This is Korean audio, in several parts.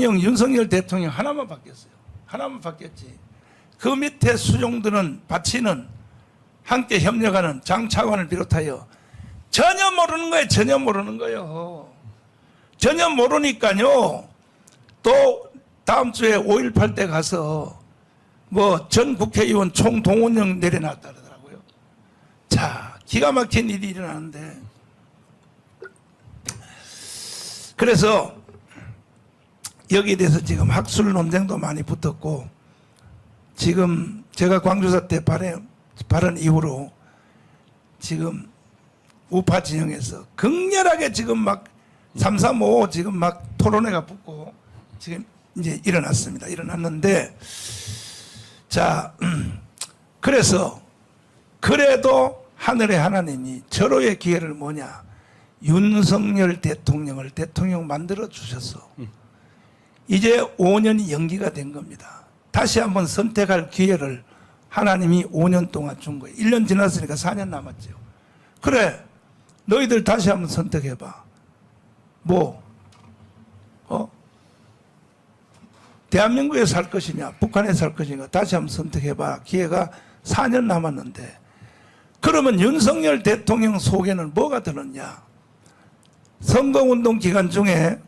윤석열 대통령 하나만 바뀌었어요. 하나만 바뀌었지. 그 밑에 수종들은 바치는 함께 협력하는 장 차관을 비롯하여 전혀 모르는 거예요. 전혀 모르는 거예요. 전혀 모르니까요. 또 다음 주에 5.18 때 가서 뭐 전 국회의원 총동원령 내려놨다 그러더라고요. 자, 기가 막힌 일이 일어나는데, 그래서 여기에 대해서 지금 학술 논쟁도 많이 붙었고, 지금 제가 광주사 때 발언 이후로 지금 우파 진영에서 극렬하게 지금 막 335 지금 막 토론회가 붙고 지금 이제 일어났습니다. 일어났는데, 자, 그래서 그래도 하늘의 하나님이 절호의 기회를 뭐냐, 윤석열 대통령을 대통령 만들어 주셔서 이제 5년이 연기가 된 겁니다. 다시 한번 선택할 기회를 하나님이 5년 동안 준 거예요. 1년 지났으니까 4년 남았죠. 그래, 너희들 다시 한번 선택해봐. 대한민국에 살 것이냐, 북한에 살 것이냐, 다시 한번 선택해봐. 기회가 4년 남았는데, 그러면 윤석열 대통령 속에는 뭐가 들었냐? 선거운동 기간 중에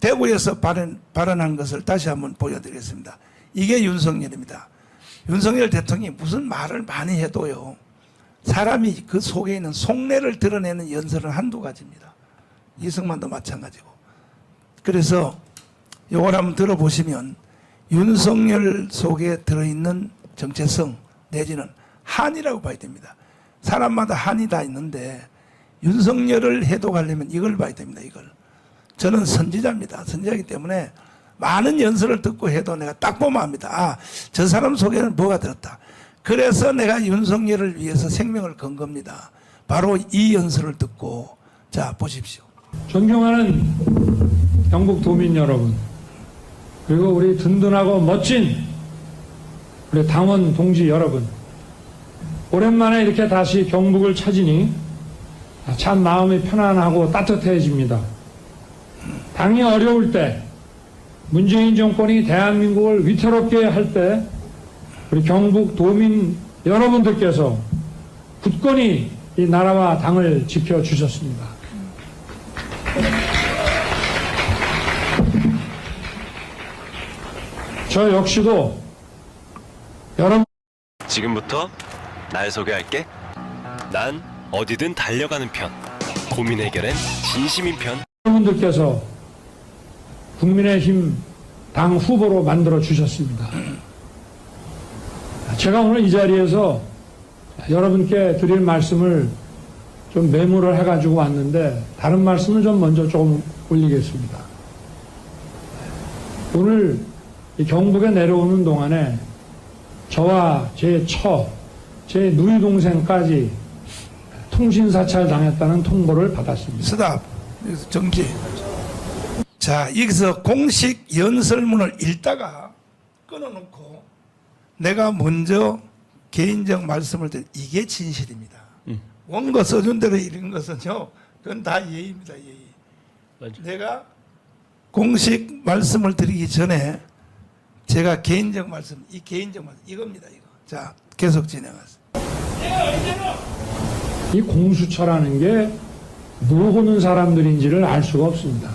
대구에서 발언한 것을 다시 한번 보여드리겠습니다. 이게 윤석열입니다. 윤석열 대통령이 무슨 말을 많이 해도요, 사람이 그 속에 있는 속내를 드러내는 연설은 한두 가지입니다. 이승만도 마찬가지고. 그래서 이걸 한번 들어보시면 윤석열 속에 들어있는 정체성 내지는 한이라고 봐야 됩니다. 사람마다 한이 다 있는데 윤석열을 해독하려면 이걸 봐야 됩니다. 이걸. 저는 선지자입니다. 선지자이기 때문에 많은 연설을 듣고 해도 내가 딱 보면 압니다. 아, 저 사람 속에는 뭐가 들었다. 그래서 내가 윤석열을 위해서 생명을 건 겁니다. 바로 이 연설을 듣고, 자, 보십시오. 존경하는 경북도민 여러분, 그리고 우리 든든하고 멋진 우리 당원 동지 여러분, 오랜만에 이렇게 다시 경북을 찾으니 참 마음이 편안하고 따뜻해집니다. 당이 어려울 때, 문재인 정권이 대한민국을 위태롭게 할 때 우리 경북 도민 여러분들께서 굳건히 이 나라와 당을 지켜주셨습니다. 저 역시도 여러분, 지금부터 날 소개할게. 난 어디든 달려가는 편, 고민 해결엔 진심인 편. 여러분들께서 국민의힘 당 후보로 만들어 주셨습니다. 제가 오늘 이 자리에서 여러분께 드릴 말씀을 좀 메모를 해가지고 왔는데, 다른 말씀을 좀 먼저 조금 올리겠습니다. 오늘 이 경북에 내려오는 동안에 저와 제 누이 동생까지 통신사찰 당했다는 통보를 받았습니다. 스탑. 여기서 정지. 자, 여기서 공식 연설문을 읽다가 끊어놓고 내가 먼저 개인적 말씀을 드린, 이게 진실입니다. 원고 써준 대로 읽은 것은요, 그건 다 예의입니다. 예의. 맞아. 내가 공식 말씀을 드리기 전에 제가 개인적 말씀, 이 개인적 말씀, 이겁니다. 이거. 자, 계속 진행하세요. 이 공수처라는 게 뭐 하는 사람들인지를 알 수가 없습니다.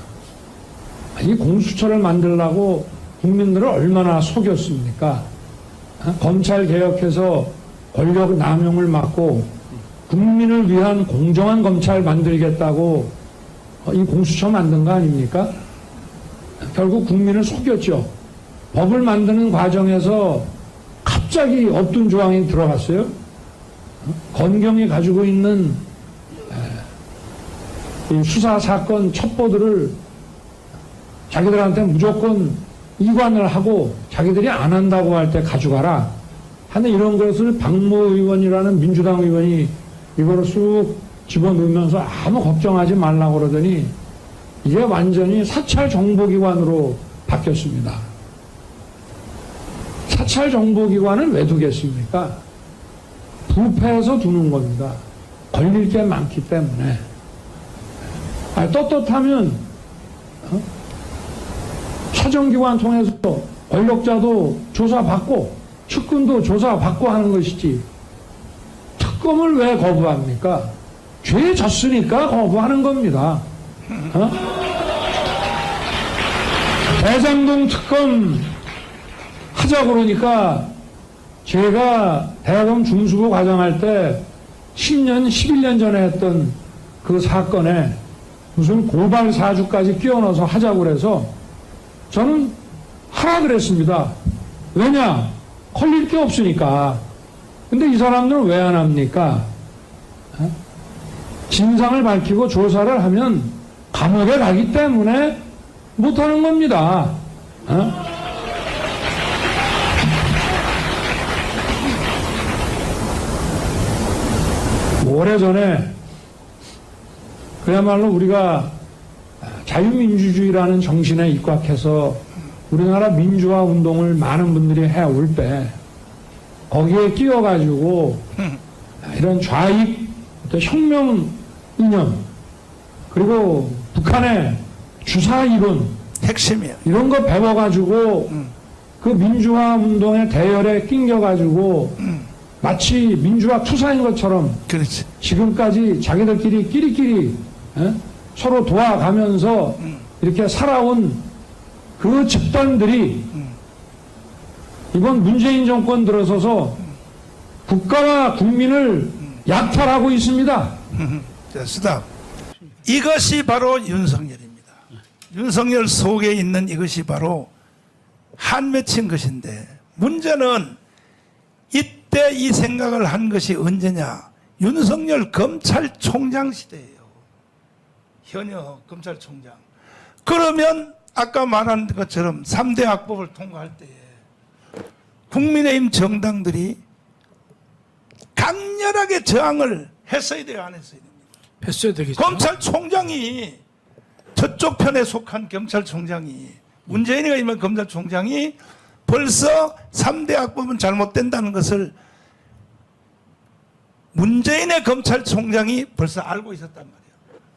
이 공수처를 만들려고 국민들을 얼마나 속였습니까? 검찰 개혁해서 권력 남용을 막고 국민을 위한 공정한 검찰 만들겠다고 이 공수처 만든 거 아닙니까? 결국 국민을 속였죠. 법을 만드는 과정에서 갑자기 없던 조항이 들어갔어요. 건경이 가지고 있는 이 수사 사건 첩보들을 자기들한테 무조건 이관을 하고 자기들이 안 한다고 할 때 가져가라 하는 이런 것을 박모 의원이라는 민주당 의원이 이거를 쑥 집어넣으면서 아무 걱정하지 말라고 그러더니 이게 완전히 사찰 정보기관으로 바뀌었습니다. 사찰 정보기관을 왜 두겠습니까? 부패해서 두는 겁니다. 걸릴 게 많기 때문에. 떳떳하면 사정기관 통해서 권력자도 조사받고 측근도 조사받고 하는 것이지 특검을 왜 거부합니까? 죄 졌으니까 거부하는 겁니다. 대장동 특검 하자 그러니까 제가 대학원 중수부 과정할 때 10년, 11년 전에 했던 그 사건에 무슨 고발 사주까지 끼워 넣어서 하자고 그래서 저는 하라 그랬습니다. 왜냐? 걸릴 게 없으니까. 근데 이 사람들은 왜 안 합니까? 진상을 밝히고 조사를 하면 감옥에 가기 때문에 못하는 겁니다. 오래전에 그야말로 우리가 자유민주주의라는 정신에 입각해서 우리나라 민주화 운동을 많은 분들이 해올 때 거기에 끼어가지고 이런 좌익 어떤 혁명 이념 그리고 북한의 주사 이론 핵심이야. 이런 거 배워가지고 그 민주화 운동의 대열에 낑겨가지고 마치 민주화 투사인 것처럼 그렇지. 지금까지 자기들끼리 끼리끼리 서로 도와가면서 이렇게 살아온 그 집단들이 이번 문재인 정권 들어서서 국가와 국민을 약탈하고 있습니다. 자, 스탑. 이것이 바로 윤석열입니다. 윤석열 속에 있는 이것이 바로 한 맺힌 것인데 문제는 이때 이 생각을 한 것이 언제냐. 윤석열 검찰총장 시대예요. 현역 검찰총장. 그러면 아까 말한 것처럼 3대 악법을 통과할 때에 국민의힘 정당들이 강렬하게 저항을 했어야 돼요, 안 했어야 됩니까? 했어야 되겠죠. 검찰총장이 저쪽 편에 속한 검찰총장이 문재인이가 임한 검찰총장이 벌써 3대 악법은 잘못된다는 것을 문재인의 검찰총장이 벌써 알고 있었단 말이에요.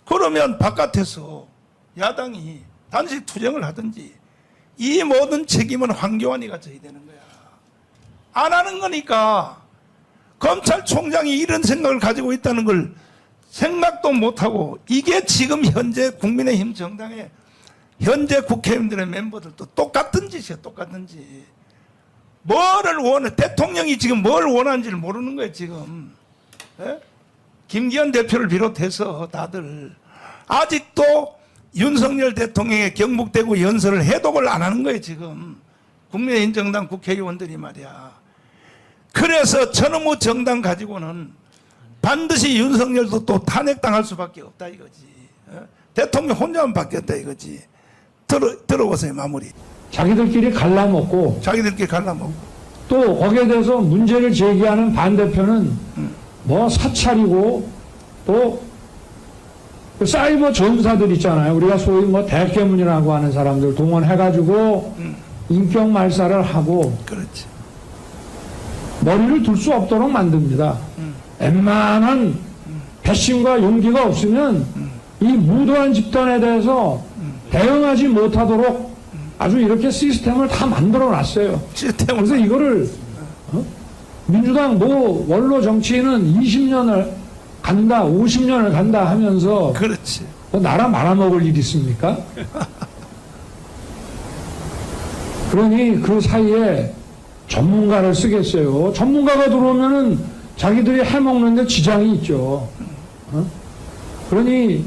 그러면 바깥에서 야당이 단식 투쟁을 하든지 이 모든 책임은 황교안이가 져야 되는 거야. 안 하는 거니까 검찰총장이 이런 생각을 가지고 있다는 걸 생각도 못하고 이게 지금 현재 국민의힘 정당의 현재 국회의원들의 멤버들도 똑같은 짓이에요. 똑같은 짓. 뭐를 원해? 대통령이 지금 뭘 원하는지를 모르는 거예요. 지금. 예? 김기현 대표를 비롯해서 다들 아직도 윤석열 대통령의 경북대구 연설을 해독을 안 하는 거예요. 지금. 국민의힘 정당 국회의원들이 말이야. 그래서 저놈의 정당 가지고는 반드시 윤석열도 또 탄핵당할 수밖에 없다 이거지. 대통령 혼자만 바뀌었다 이거지. 들어보세요. 마무리. 자기들끼리 갈라먹고 자기들끼리 갈라먹고. 또 거기에 대해서 문제를 제기하는 반대편은 뭐 사찰이고 또 그 사이버 전사들 있잖아요. 우리가 소위 뭐 대깨문이라고 하는 사람들 동원해가지고 인격 말살을 하고 그렇지. 머리를 둘 수 없도록 만듭니다. 웬만한 배심과 용기가 없으면 이 무도한 집단에 대해서 대응하지 못하도록 아주 이렇게 시스템을 다 만들어 놨어요. 그래서 이거를 민주당 뭐 원로 정치인은 20년을 간다, 50년을 간다 하면서 그렇지. 뭐 나라 말아먹을 일 있습니까? 그러니 그 사이에 전문가를 쓰겠어요. 전문가가 들어오면은 자기들이 해먹는데 지장이 있죠. 그러니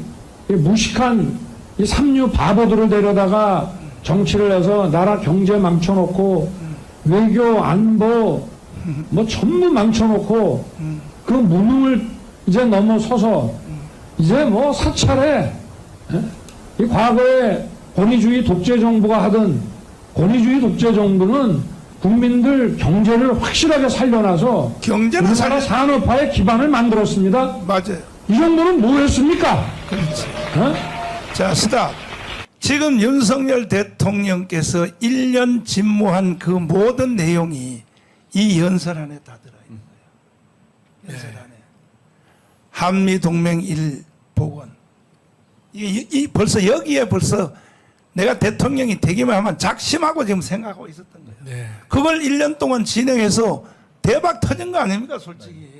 이 무식한 이 삼류 바보들을 데려다가 정치를 해서 나라 경제 망쳐놓고 외교 안보 뭐 전부 망쳐놓고 그 무능을 이제 넘어서서 이제 뭐 사찰에 이 과거에 권위주의 독재 정부가 하던 권위주의 독재 정부는 국민들 경제를 확실하게 살려놔서 경제는 우리나라 산업화의 기반을 만들었습니다. 맞아요. 이 정도는 뭐 했습니까? 그렇지. 자, 스탑. 지금 윤석열 대통령께서 1년 집무한 그 모든 내용이 이 연설 안에 다 들어있는 거예요. 연설 안에. 한미동맹 1 복원. 벌써 여기에 벌써 내가 대통령이 되기만 하면 작심하고 지금 생각하고 있었던 거예요. 네. 그걸 1년 동안 진행해서 대박 터진 거 아닙니까, 솔직히.